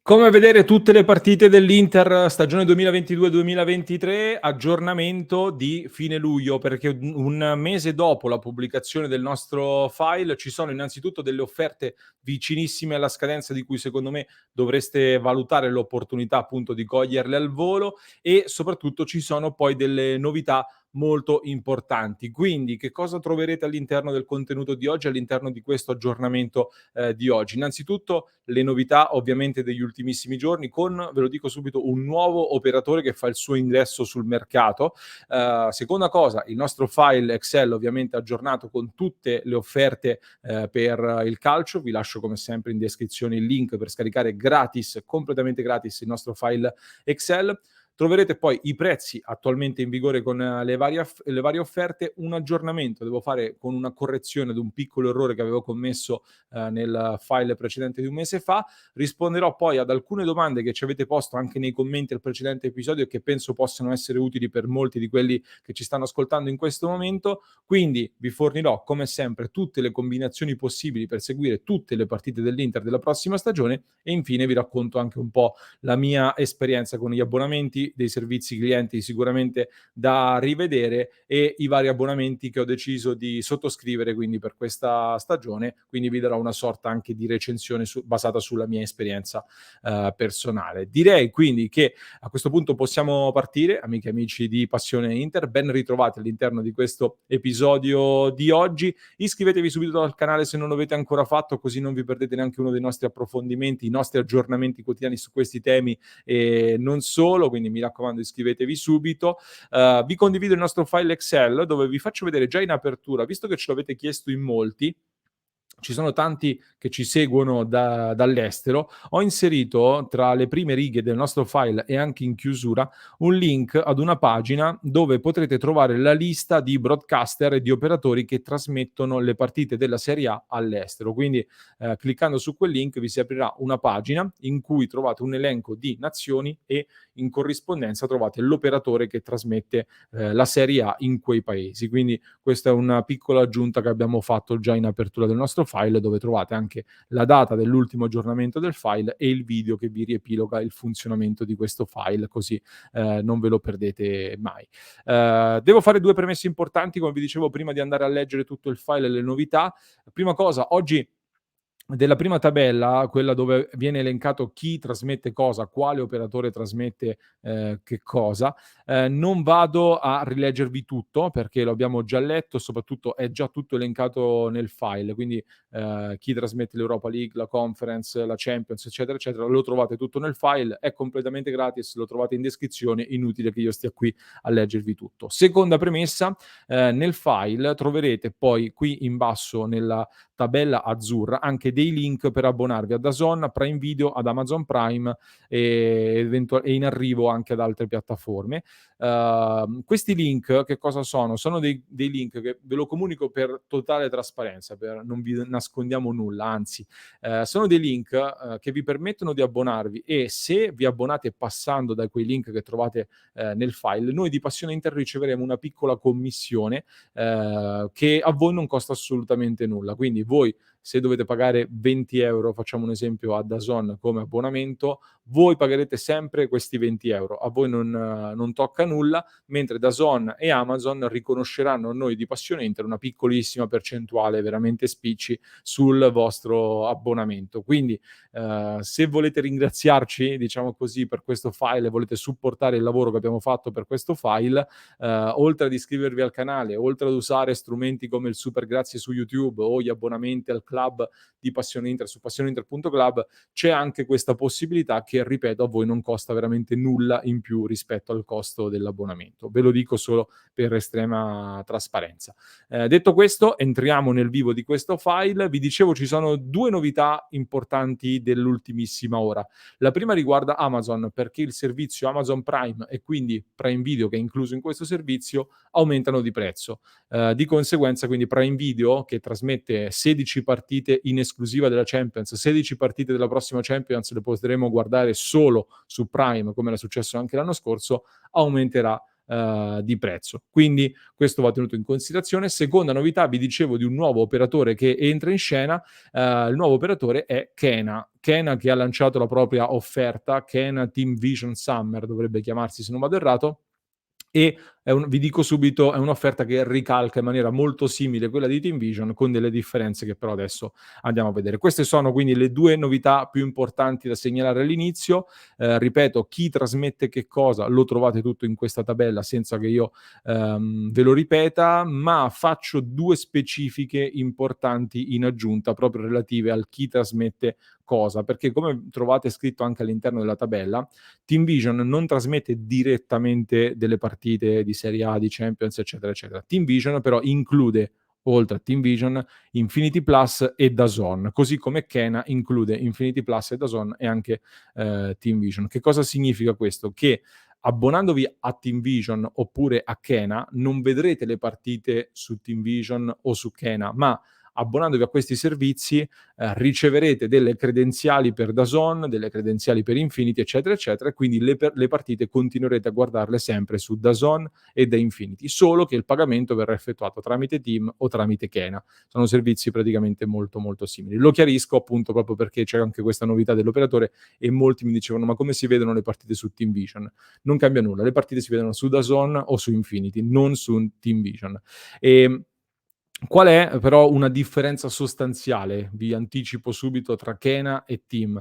Come vedere tutte le partite dell'Inter stagione 2022-2023, aggiornamento di fine luglio, perché un mese dopo la pubblicazione del nostro file ci sono innanzitutto delle offerte vicinissime alla scadenza di cui secondo me dovreste valutare l'opportunità appunto di coglierle al volo e soprattutto ci sono poi delle novità molto importanti. Quindi che cosa troverete all'interno del contenuto di oggi, all'interno di questo aggiornamento di oggi? Innanzitutto le novità ovviamente degli ultimissimi giorni con, ve lo dico subito, un nuovo operatore che fa il suo ingresso sul mercato. Seconda cosa, il nostro file Excel ovviamente aggiornato con tutte le offerte per il calcio. Vi lascio come sempre in descrizione il link per scaricare gratis, completamente gratis, il nostro file Excel. Troverete poi i prezzi attualmente in vigore con le varie offerte, un aggiornamento devo fare con una correzione di un piccolo errore che avevo commesso nel file precedente di un mese fa. Risponderò poi ad alcune domande che ci avete posto anche nei commenti al precedente episodio e che penso possano essere utili per molti di quelli che ci stanno ascoltando in questo momento. Quindi vi fornirò come sempre tutte le combinazioni possibili per seguire tutte le partite dell'Inter della prossima stagione e infine vi racconto anche un po' la mia esperienza con gli abbonamenti, dei servizi clienti sicuramente da rivedere e i vari abbonamenti che ho deciso di sottoscrivere quindi per questa stagione. Quindi vi darò una sorta anche di recensione basata sulla mia esperienza personale. Direi quindi che a questo punto possiamo partire, amiche e amici di Passione Inter, ben ritrovati all'interno di questo episodio di oggi. Iscrivetevi subito al canale se non l'avete ancora fatto, così non vi perdete neanche uno dei nostri approfondimenti, i nostri aggiornamenti quotidiani su questi temi e non solo, quindi mi raccomando iscrivetevi subito. Vi condivido il nostro file Excel dove vi faccio vedere già in apertura, visto che ce l'avete chiesto in molti, ci sono tanti che ci seguono dall'estero, ho inserito tra le prime righe del nostro file e anche in chiusura un link ad una pagina dove potrete trovare la lista di broadcaster e di operatori che trasmettono le partite della Serie A all'estero. Quindi cliccando su quel link vi si aprirà una pagina in cui trovate un elenco di nazioni e in corrispondenza trovate l'operatore che trasmette la Serie A in quei paesi. Quindi questa è una piccola aggiunta che abbiamo fatto già in apertura del nostro file, dove trovate anche la data dell'ultimo aggiornamento del file e il video che vi riepiloga il funzionamento di questo file, così non ve lo perdete mai. Devo fare due premesse importanti, come vi dicevo prima di andare a leggere tutto il file e le novità. Prima cosa, oggi della prima tabella, quella dove viene elencato chi trasmette cosa, quale operatore trasmette, che cosa, non vado a rileggervi tutto, perché lo abbiamo già letto, soprattutto è già tutto elencato nel file, quindi, chi trasmette l'Europa League, la Conference, la Champions, eccetera, eccetera, lo trovate tutto nel file, è completamente gratis, lo trovate in descrizione, inutile che io stia qui a leggervi tutto. Seconda premessa, nel file troverete poi qui in basso nella tabella azzurra anche dei link per abbonarvi a DAZN, a Prime Video, ad Amazon Prime e in arrivo anche ad altre piattaforme. Questi link che cosa sono? Sono dei link che ve lo comunico per totale trasparenza, per non vi nascondiamo nulla, anzi, sono dei link che vi permettono di abbonarvi e se vi abbonate passando da quei link che trovate nel file, noi di Passione Inter riceveremo una piccola commissione che a voi non costa assolutamente nulla. Quindi voi se dovete pagare 20 €, facciamo un esempio a DAZN come abbonamento, voi pagherete sempre questi 20 €, a voi non tocca nulla, mentre DAZN e Amazon riconosceranno a noi di Passione Inter una piccolissima percentuale, veramente spicci, sul vostro abbonamento. Quindi se volete ringraziarci, diciamo così, per questo file e volete supportare il lavoro che abbiamo fatto per questo file, oltre ad iscrivervi al canale, oltre ad usare strumenti come il super grazie su YouTube o gli abbonamenti al club di Passione Inter su passioneinter.club, c'è anche questa possibilità che, ripeto, a voi non costa veramente nulla in più rispetto al costo dell'abbonamento. Ve lo dico solo per estrema trasparenza. Detto questo, entriamo nel vivo di questo file. Vi dicevo ci sono due novità importanti dell'ultimissima ora. La prima riguarda Amazon, perché il servizio Amazon Prime e quindi Prime Video, che è incluso in questo servizio, aumentano di prezzo. Di conseguenza quindi Prime Video, che trasmette 16 partite in esclusiva della Champions, 16 partite della prossima Champions le potremo guardare solo su Prime, come era successo anche l'anno scorso, aumenterà di prezzo. Quindi questo va tenuto in considerazione. Seconda novità, vi dicevo di un nuovo operatore che entra in scena. Il nuovo operatore è Kena. Kena che ha lanciato la propria offerta, Kena Team Vision Summer dovrebbe chiamarsi se non vado errato, e vi dico subito, è un'offerta che ricalca in maniera molto simile quella di Team Vision, con delle differenze che però adesso andiamo a vedere. Queste sono quindi le due novità più importanti da segnalare all'inizio. Ripeto, chi trasmette che cosa lo trovate tutto in questa tabella senza che io ve lo ripeta, ma faccio due specifiche importanti in aggiunta proprio relative al chi trasmette cosa, perché come trovate scritto anche all'interno della tabella, Team Vision non trasmette direttamente delle partite di Serie A, di Champions, eccetera, eccetera. Team Vision però include, oltre a Team Vision, Infinity Plus e DAZN, così come Kena include Infinity Plus e DAZN e anche Team Vision. Che cosa significa questo? Che abbonandovi a Team Vision oppure a Kena non vedrete le partite su Team Vision o su Kena, ma abbonandovi a questi servizi riceverete delle credenziali per DAZN, delle credenziali per Infinity, eccetera, eccetera, e quindi le partite continuerete a guardarle sempre su DAZN e da Infinity, solo che il pagamento verrà effettuato tramite Team o tramite Kena. Sono servizi praticamente molto molto simili. Lo chiarisco appunto proprio perché c'è anche questa novità dell'operatore e molti mi dicevano ma come si vedono le partite su Team Vision? Non cambia nulla, le partite si vedono su DAZN o su Infinity, non su Team Vision. E qual è però una differenza sostanziale, vi anticipo subito, tra Kena e Team.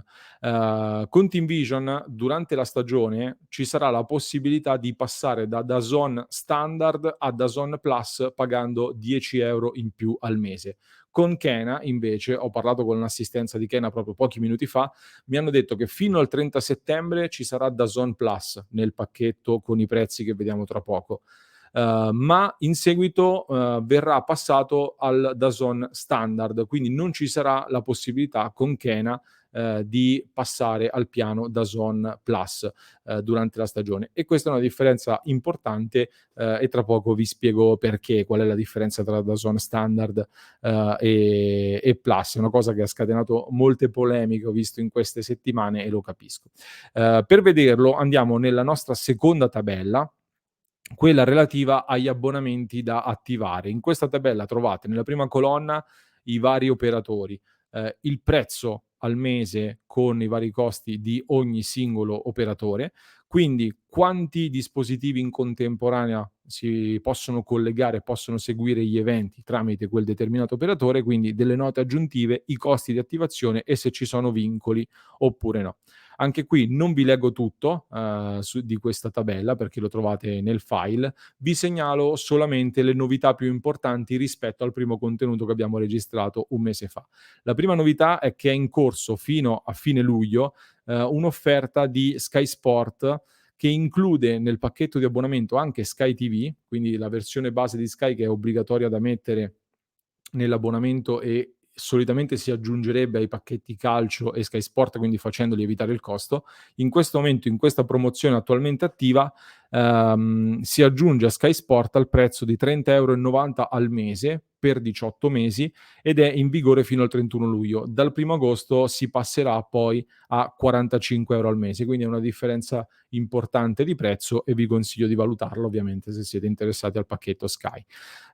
Con Team Vision durante la stagione ci sarà la possibilità di passare da DAZN standard a DAZN Plus pagando 10 euro in più al mese. Con Kena invece, ho parlato con un'assistenza di Kena proprio pochi minuti fa, mi hanno detto che fino al 30 settembre ci sarà DAZN Plus nel pacchetto con i prezzi che vediamo tra poco. Ma in seguito verrà passato al DAZN standard, quindi non ci sarà la possibilità con Kena di passare al piano DAZN Plus durante la stagione. E questa è una differenza importante e tra poco vi spiego perché, qual è la differenza tra DAZN standard e Plus. È una cosa che ha scatenato molte polemiche, ho visto in queste settimane e lo capisco. Per vederlo andiamo nella nostra seconda tabella, quella relativa agli abbonamenti da attivare. In questa tabella trovate nella prima colonna i vari operatori, il prezzo al mese con i vari costi di ogni singolo operatore, quindi quanti dispositivi in contemporanea si possono collegare, possono seguire gli eventi tramite quel determinato operatore, quindi delle note aggiuntive, i costi di attivazione e se ci sono vincoli oppure no. Anche qui non vi leggo tutto di questa tabella perché lo trovate nel file, vi segnalo solamente le novità più importanti rispetto al primo contenuto che abbiamo registrato un mese fa. La prima novità è che è in corso fino a fine luglio un'offerta di Sky Sport che include nel pacchetto di abbonamento anche Sky TV, quindi la versione base di Sky che è obbligatoria da mettere nell'abbonamento e solitamente si aggiungerebbe ai pacchetti calcio e Sky Sport, quindi facendoli evitare il costo. In questo momento, in questa promozione attualmente attiva, si aggiunge a Sky Sport al prezzo di 30,90 € al mese per 18 mesi ed è in vigore fino al 31 luglio. Dal 1 agosto si passerà poi a 45 euro al mese, quindi è una differenza importante di prezzo e vi consiglio di valutarlo ovviamente se siete interessati al pacchetto Sky.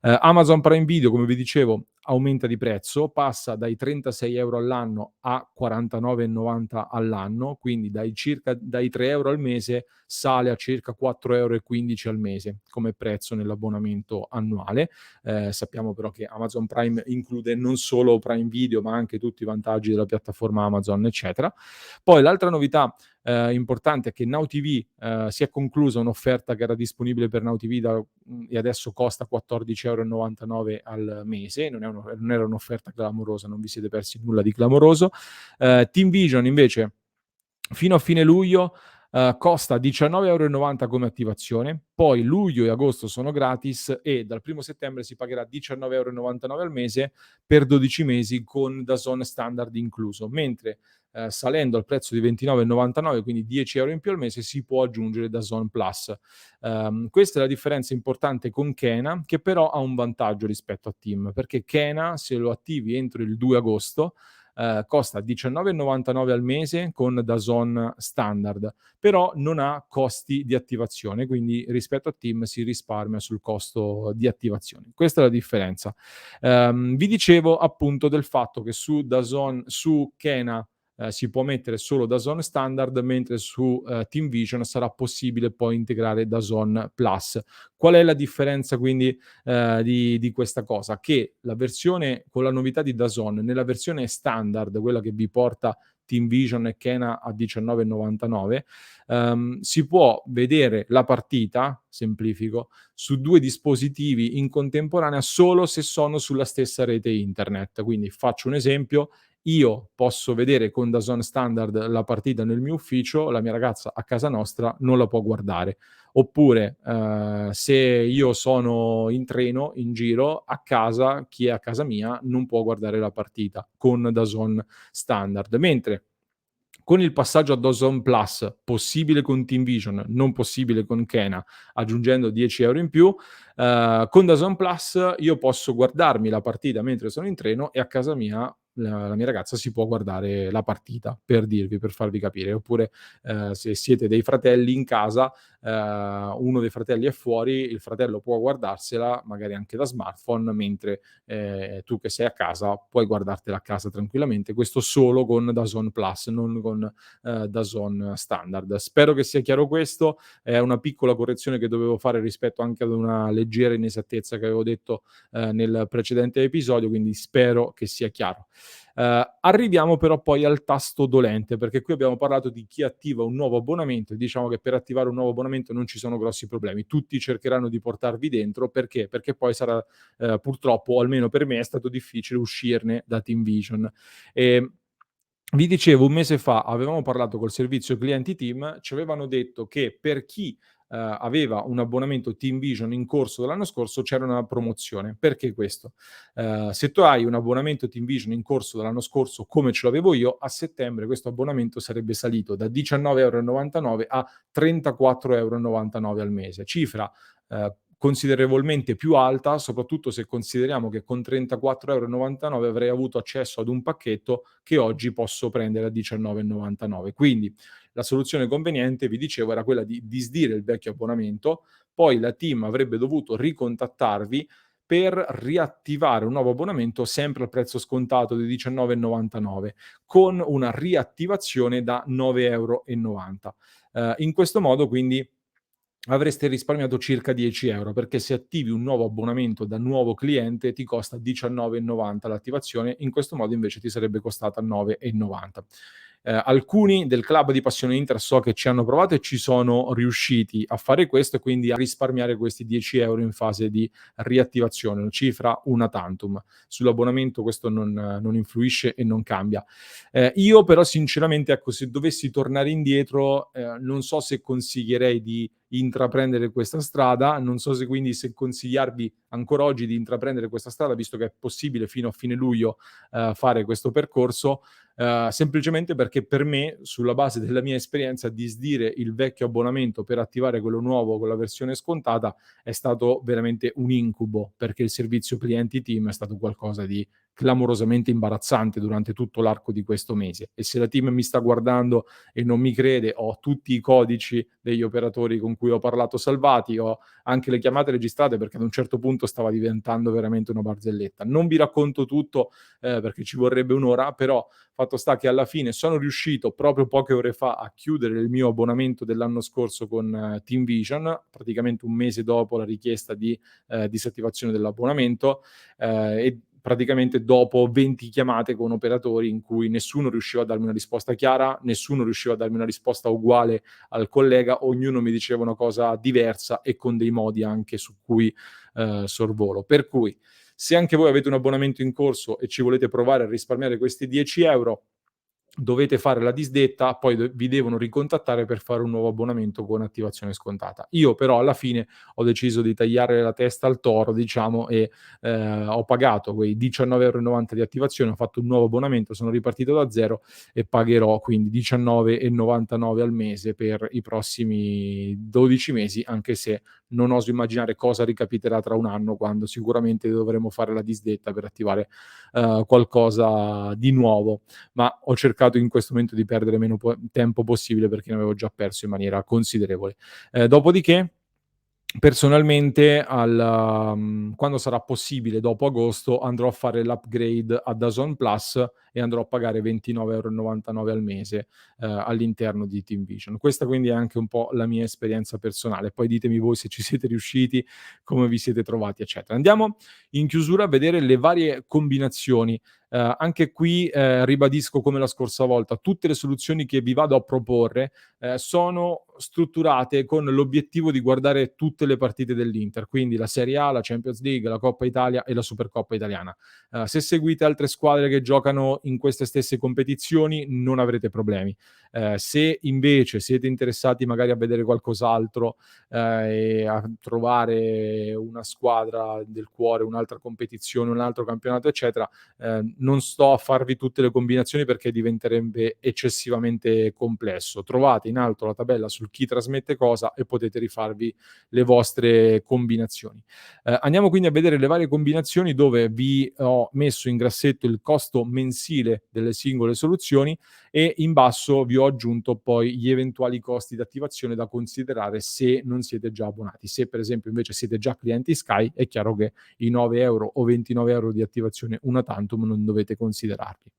Amazon Prime Video, come vi dicevo, aumenta di prezzo, passa dai 36 euro all'anno a 49,90 all'anno, quindi dai 3 euro al mese sale a circa 4,15 euro al mese come prezzo nell'abbonamento annuale. Sappiamo però che Amazon Prime include non solo Prime Video, ma anche tutti i vantaggi della piattaforma Amazon, eccetera. Poi l'altra novità importante è che Now TV si è conclusa un'offerta che era disponibile per Now TV e adesso costa 14,99 € al mese, non era un'offerta clamorosa, non vi siete persi nulla di clamoroso. Team Vision invece fino a fine luglio costa 19,90 € come attivazione, poi luglio e agosto sono gratis e dal 1 settembre si pagherà 19,99 € al mese per 12 mesi con DAZN standard incluso, mentre salendo al prezzo di 29,99, quindi 10 euro in più al mese, si può aggiungere DAZN Plus. Questa è la differenza importante con Kena, che però ha un vantaggio rispetto a Team, perché Kena, se lo attivi entro il 2 agosto, costa 19,99 al mese con DAZN standard, però non ha costi di attivazione, quindi rispetto a TIM si risparmia sul costo di attivazione. Questa è la differenza. Vi dicevo appunto del fatto che su DAZN, su Kena, si può mettere solo DAZN standard, mentre su TeamVision sarà possibile poi integrare DAZN Plus. Qual è la differenza quindi di questa cosa? Che la versione con la novità di DAZN, nella versione standard, quella che vi porta TeamVision e Kena a 19,99, si può vedere la partita, semplifico, su 2 dispositivi in contemporanea solo se sono sulla stessa rete internet. Quindi faccio un esempio: io posso vedere con DAZN standard la partita nel mio ufficio, la mia ragazza a casa nostra non la può guardare. Oppure, se io sono in treno, in giro, a casa, chi è a casa mia non può guardare la partita con DAZN standard. Mentre con il passaggio a DAZN Plus, possibile con TeamVision, non possibile con Kena, aggiungendo 10 € in più, con DAZN Plus io posso guardarmi la partita mentre sono in treno e a casa mia la mia ragazza si può guardare la partita, per dirvi, per farvi capire. Oppure, se siete dei fratelli in casa, uno dei fratelli è fuori, il fratello può guardarsela, magari anche da smartphone, mentre tu che sei a casa puoi guardartela a casa tranquillamente. Questo solo con DAZN Plus, non con DAZN standard. Spero che sia chiaro questo. È una piccola correzione che dovevo fare rispetto anche ad una leggera inesattezza che avevo detto nel precedente episodio, quindi spero che sia chiaro. Arriviamo però poi al tasto dolente, perché qui abbiamo parlato di chi attiva un nuovo abbonamento e diciamo che per attivare un nuovo abbonamento non ci sono grossi problemi. Tutti cercheranno di portarvi dentro, perché? Perché poi sarà purtroppo, o almeno per me, è stato difficile uscirne da TeamVision. Ehm, Vi dicevo, un mese fa avevamo parlato col servizio clienti Team, ci avevano detto che per chi aveva un abbonamento TeamVision in corso dell'anno scorso c'era una promozione. Perché questo? Se tu hai un abbonamento TeamVision in corso dell'anno scorso, come ce l'avevo io, a settembre questo abbonamento sarebbe salito da 19,99 € a 34,99 € al mese, cifra considerevolmente più alta, soprattutto se consideriamo che con 34,99 € avrei avuto accesso ad un pacchetto che oggi posso prendere a 19,99. Quindi la soluzione conveniente, vi dicevo, era quella di disdire il vecchio abbonamento, poi la team avrebbe dovuto ricontattarvi per riattivare un nuovo abbonamento sempre al prezzo scontato di 19,99, con una riattivazione da 9,90 €. In questo modo quindi avreste risparmiato circa 10 €, perché se attivi un nuovo abbonamento da nuovo cliente ti costa 19,90 l'attivazione, in questo modo invece ti sarebbe costata 9,90. Alcuni del club di Passione Inter so che ci hanno provato e ci sono riusciti a fare questo e quindi a risparmiare questi 10 € in fase di riattivazione, una cifra una tantum. Sull'abbonamento questo non influisce e non cambia. Io però sinceramente, ecco, se dovessi tornare indietro, non so se consiglierei di intraprendere questa strada, non so se quindi se consigliarvi ancora oggi di intraprendere questa strada, visto che è possibile fino a fine luglio, fare questo percorso, semplicemente perché per me, sulla base della mia esperienza, disdire il vecchio abbonamento per attivare quello nuovo con la versione scontata è stato veramente un incubo, perché il servizio clienti team è stato qualcosa di clamorosamente imbarazzante durante tutto l'arco di questo mese. E se la team mi sta guardando e non mi crede, ho tutti i codici degli operatori con cui ho parlato salvati, ho anche le chiamate registrate perché ad un certo punto stava diventando veramente una barzelletta. Non vi racconto tutto perché ci vorrebbe un'ora, però fatto sta che alla fine sono riuscito proprio poche ore fa a chiudere il mio abbonamento dell'anno scorso con TeamVision, praticamente un mese dopo la richiesta di disattivazione dell'abbonamento, e praticamente dopo 20 chiamate con operatori in cui nessuno riusciva a darmi una risposta chiara, nessuno riusciva a darmi una risposta uguale al collega, ognuno mi diceva una cosa diversa e con dei modi anche su cui sorvolo. Per cui, se anche voi avete un abbonamento in corso e ci volete provare a risparmiare questi 10 €, dovete fare la disdetta, poi vi devono ricontattare per fare un nuovo abbonamento con attivazione scontata. Io però alla fine ho deciso di tagliare la testa al toro, diciamo, e ho pagato quei 19,90 € di attivazione, ho fatto un nuovo abbonamento, sono ripartito da zero e pagherò quindi 19,99 € al mese per i prossimi 12 mesi, anche se non oso immaginare cosa ricapiterà tra un anno, quando sicuramente dovremo fare la disdetta per attivare qualcosa di nuovo, ma ho cercato in questo momento di perdere meno tempo possibile perché ne avevo già perso in maniera considerevole. Dopodiché personalmente quando sarà possibile dopo agosto andrò a fare l'upgrade a DAZN Plus e andrò a pagare 29,99 € al mese, all'interno di TeamVision. Questa quindi è anche un po' la mia esperienza personale. Poi ditemi voi se ci siete riusciti, come vi siete trovati, eccetera. Andiamo in chiusura a vedere le varie combinazioni. Anche qui, ribadisco come la scorsa volta, tutte le soluzioni che vi vado a proporre sono strutturate con l'obiettivo di guardare tutte le partite dell'Inter, quindi la Serie A, la Champions League, la Coppa Italia e la Supercoppa italiana. Se seguite altre squadre che giocano in queste stesse competizioni non avrete problemi. Se invece siete interessati magari a vedere qualcos'altro e a trovare una squadra del cuore, un'altra competizione, un altro campionato, eccetera, non sto a farvi tutte le combinazioni perché diventerebbe eccessivamente complesso. Trovate in alto la tabella sul chi trasmette cosa e potete rifarvi le vostre combinazioni. Andiamo quindi a vedere le varie combinazioni dove vi ho messo in grassetto il costo mensile delle singole soluzioni e in basso vi ho aggiunto poi gli eventuali costi di attivazione da considerare se non siete già abbonati. Se per esempio invece siete già clienti Sky, è chiaro che i 9 € o 29 € di attivazione una tantum non dovete considerarli.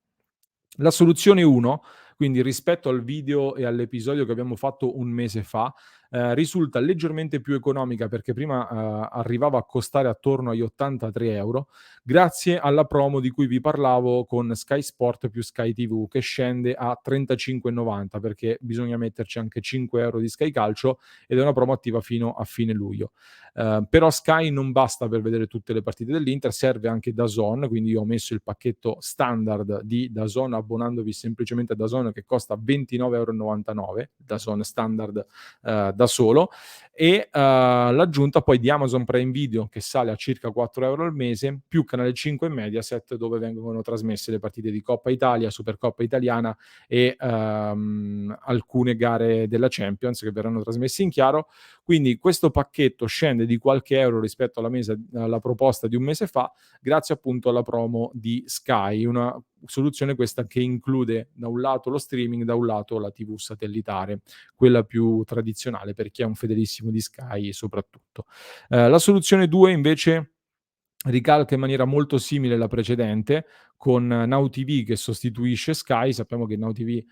La soluzione 1, quindi rispetto al video e all'episodio che abbiamo fatto un mese fa, risulta leggermente più economica perché prima, arrivava a costare attorno agli 83 €, grazie alla promo di cui vi parlavo con Sky Sport più Sky TV che scende a 35,90 perché bisogna metterci anche 5 € di Sky Calcio ed è una promo attiva fino a fine luglio. Però Sky non basta per vedere tutte le partite dell'Inter, serve anche DAZN, quindi io ho messo il pacchetto standard di DAZN abbonandovi semplicemente a DAZN che costa 29,99 €, DAZN standard da solo, e l'aggiunta poi di Amazon Prime Video che sale a circa 4 € al mese, più Canale 5 e Mediaset dove vengono trasmesse le partite di Coppa Italia, Supercoppa italiana e alcune gare della Champions che verranno trasmesse in chiaro. Quindi questo pacchetto scende di qualche euro rispetto alla proposta di un mese fa, grazie appunto alla promo di Sky, una soluzione questa che include da un lato lo streaming, da un lato la TV satellitare, quella più tradizionale per chi è un fedelissimo di Sky soprattutto. La soluzione 2 invece ricalca in maniera molto simile la precedente, con Now TV che sostituisce Sky. Sappiamo che Now TV,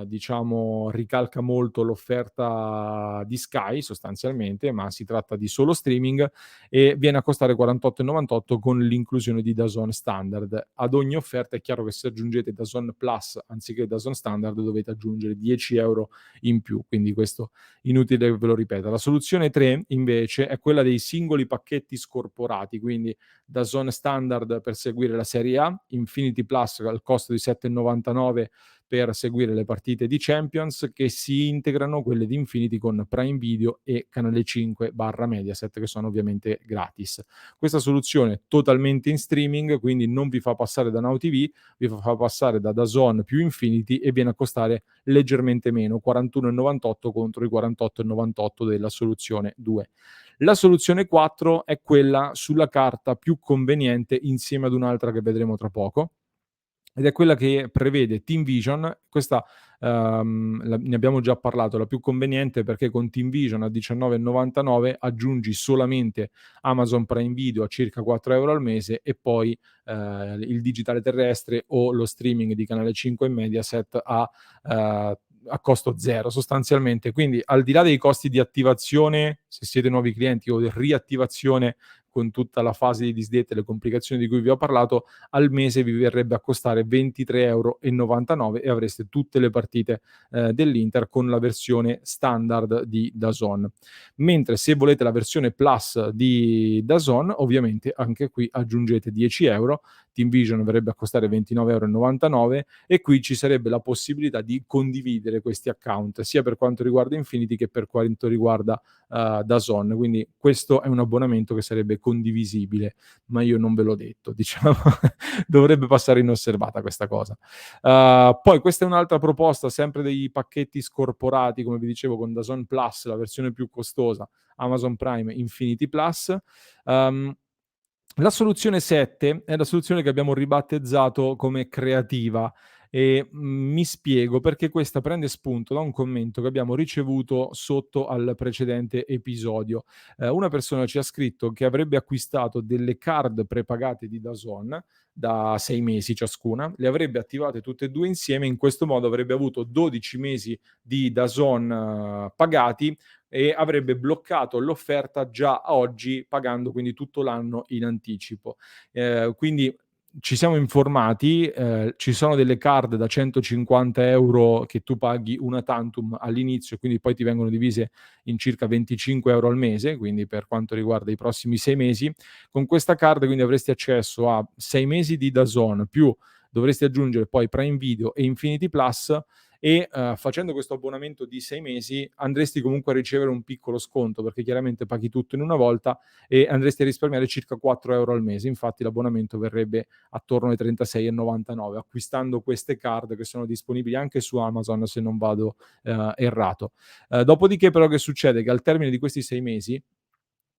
diciamo ricalca molto l'offerta di Sky sostanzialmente, ma si tratta di solo streaming e viene a costare 48,98 con l'inclusione di DAZN standard. Ad ogni offerta è chiaro che se aggiungete DAZN Plus anziché DAZN standard dovete aggiungere 10 € in più, quindi questo inutile che ve lo ripeta. La soluzione 3 invece è quella dei singoli pacchetti scorporati, quindi DAZN standard per seguire la Serie A, Infinity Plus al costo di 7,99 per seguire le partite di Champions, che si integrano quelle di Infinity con Prime Video e Canale 5/Mediaset, che sono ovviamente gratis. Questa soluzione totalmente in streaming, quindi non vi fa passare da Now TV, vi fa passare da DAZN più Infinity e viene a costare leggermente meno, 41,98 contro i 48,98 della soluzione 2. La soluzione 4 è quella sulla carta più conveniente insieme ad un'altra che vedremo tra poco, ed è quella che prevede TeamVision. Questa, ne abbiamo già parlato, la più conveniente perché con TeamVision a 19,99 aggiungi solamente Amazon Prime Video a circa 4 € al mese e poi, il digitale terrestre o lo streaming di Canale 5 e Mediaset a costo zero sostanzialmente. Quindi al di là dei costi di attivazione, se siete nuovi clienti o di riattivazione con tutta la fase di disdetta e le complicazioni di cui vi ho parlato, al mese vi verrebbe a costare 23,99 € e avreste tutte le partite dell'Inter con la versione standard di DAZN. Mentre se volete la versione Plus di DAZN, ovviamente anche qui aggiungete 10 €, Team Vision verrebbe a costare 29,99 € e qui ci sarebbe la possibilità di condividere questi account, sia per quanto riguarda Infinity che per quanto riguarda DAZN. Quindi questo è un abbonamento che sarebbe condivisibile, ma io non ve l'ho detto, diciamo, dovrebbe passare inosservata questa cosa. Poi questa è un'altra proposta, sempre dei pacchetti scorporati, come vi dicevo, con DAZN Plus, la versione più costosa, Amazon Prime, Infinity Plus. Uhm, la soluzione 7 è la soluzione che abbiamo ribattezzato come creativa e, mi spiego, perché questa prende spunto da un commento che abbiamo ricevuto sotto al precedente episodio. Una persona ci ha scritto che avrebbe acquistato delle card prepagate di DAZN da 6 mesi ciascuna, le avrebbe attivate tutte e 2 insieme, in questo modo avrebbe avuto 12 mesi di DAZN pagati e avrebbe bloccato l'offerta già a oggi, pagando quindi tutto l'anno in anticipo. Quindi ci siamo informati, ci sono delle card da 150 € che tu paghi una tantum all'inizio, quindi poi ti vengono divise in circa 25 € al mese, quindi per quanto riguarda i prossimi 6 mesi. Con questa card quindi avresti accesso a 6 mesi di DAZN, più dovresti aggiungere poi Prime Video e Infinity Plus e facendo questo abbonamento di 6 mesi andresti comunque a ricevere un piccolo sconto, perché chiaramente paghi tutto in una volta e andresti a risparmiare circa 4 € al mese. Infatti l'abbonamento verrebbe attorno ai 36,99 acquistando queste card che sono disponibili anche su Amazon, se non vado errato. Dopodiché però che succede? Che al termine di questi 6 mesi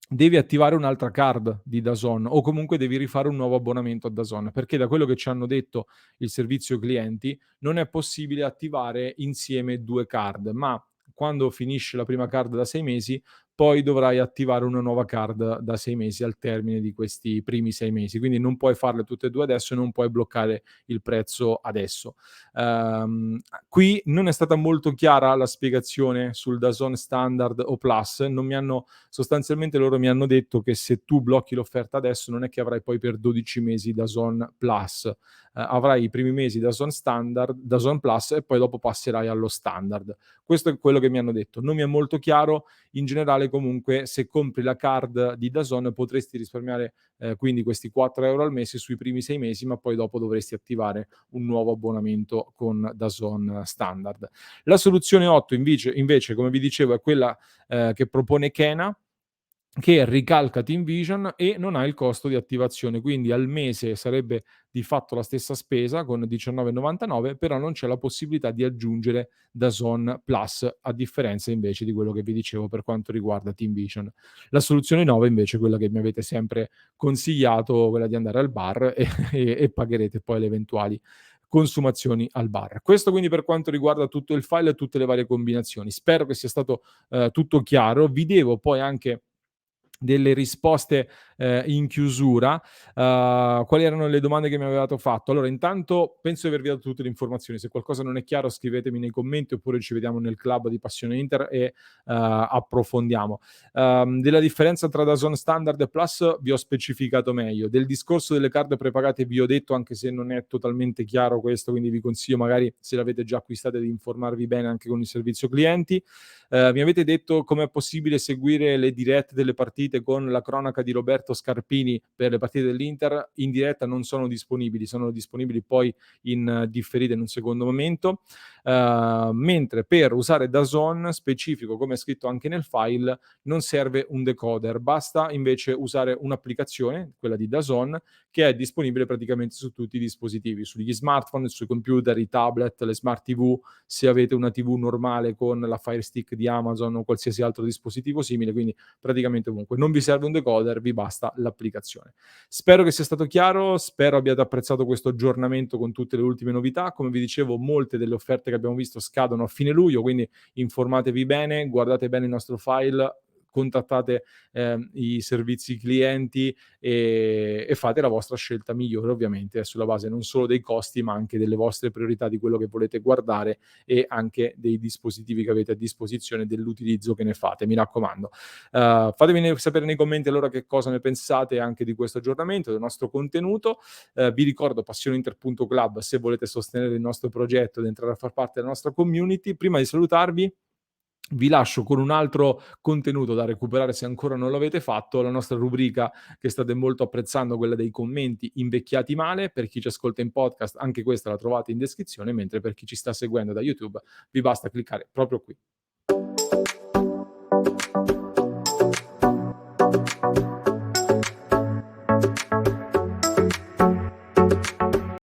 devi attivare un'altra card di DAZN o comunque devi rifare un nuovo abbonamento a DAZN, perché da quello che ci hanno detto il servizio clienti non è possibile attivare insieme 2 card, ma quando finisce la prima card da 6 mesi, poi dovrai attivare una nuova card da 6 mesi al termine di questi primi 6 mesi. Quindi non puoi farle tutte e 2 adesso e non puoi bloccare il prezzo adesso. Qui non è stata molto chiara la spiegazione sul DAZN standard o plus, non mi hanno sostanzialmente loro mi hanno detto che se tu blocchi l'offerta adesso non è che avrai poi per 12 mesi DAZN Plus, avrai i primi mesi DAZN standard, DAZN Plus e poi dopo passerai allo standard. Questo è quello che mi hanno detto. Non mi è molto chiaro, in generale comunque se compri la card di DAZN potresti risparmiare quindi questi 4 € al mese sui primi 6 mesi, ma poi dopo dovresti attivare un nuovo abbonamento con DAZN standard. La soluzione 8 invece come vi dicevo è quella che propone Kena, che ricalca TeamVision e non ha il costo di attivazione, quindi al mese sarebbe di fatto la stessa spesa con 19,99, però non c'è la possibilità di aggiungere DAZN Plus, a differenza invece di quello che vi dicevo per quanto riguarda TeamVision. La soluzione 9 invece è quella che mi avete sempre consigliato, quella di andare al bar e pagherete poi le eventuali consumazioni al bar. Questo quindi per quanto riguarda tutto il file e tutte le varie combinazioni. Spero che sia stato tutto chiaro. Vi devo poi anche delle risposte in chiusura. Quali erano le domande che mi avevate fatto? Allora, intanto penso di avervi dato tutte le informazioni. Se qualcosa non è chiaro, scrivetemi nei commenti oppure ci vediamo nel club di Passione Inter e approfondiamo. Della differenza tra DAZN Standard e Plus vi ho specificato meglio. Del discorso delle card prepagate vi ho detto, anche se non è totalmente chiaro questo, quindi vi consiglio magari, se l'avete già acquistate, di informarvi bene anche con il servizio clienti. Mi avete detto com'è possibile seguire le dirette delle partite con la cronaca di Roberto Scarpini per le partite dell'Inter. In diretta non sono disponibili, sono disponibili poi in differita in un secondo momento. Mentre per usare DAZN specifico, come è scritto anche nel file, non serve un decoder, basta invece usare un'applicazione, quella di DAZN, che è disponibile praticamente su tutti i dispositivi, sugli smartphone, sui computer, i tablet, le smart TV, se avete una TV normale con la Fire Stick di Amazon o qualsiasi altro dispositivo simile, quindi praticamente ovunque. Non vi serve un decoder, vi basta l'applicazione. Spero che sia stato chiaro, spero abbiate apprezzato questo aggiornamento con tutte le ultime novità. Come vi dicevo, molte delle offerte che abbiamo visto scadono a fine luglio, quindi informatevi bene, guardate bene il nostro file, contattate i servizi clienti e fate la vostra scelta migliore, ovviamente sulla base non solo dei costi, ma anche delle vostre priorità, di quello che volete guardare e anche dei dispositivi che avete a disposizione, dell'utilizzo che ne fate. Mi raccomando. Fatemi sapere nei commenti allora che cosa ne pensate anche di questo aggiornamento, del nostro contenuto. Vi ricordo passioneinter.club se volete sostenere il nostro progetto ed entrare a far parte della nostra community. Prima di salutarvi, vi lascio con un altro contenuto da recuperare se ancora non l'avete fatto, la nostra rubrica che state molto apprezzando, quella dei commenti invecchiati male. Per chi ci ascolta in podcast, anche questa la trovate in descrizione, mentre per chi ci sta seguendo da YouTube vi basta cliccare proprio qui.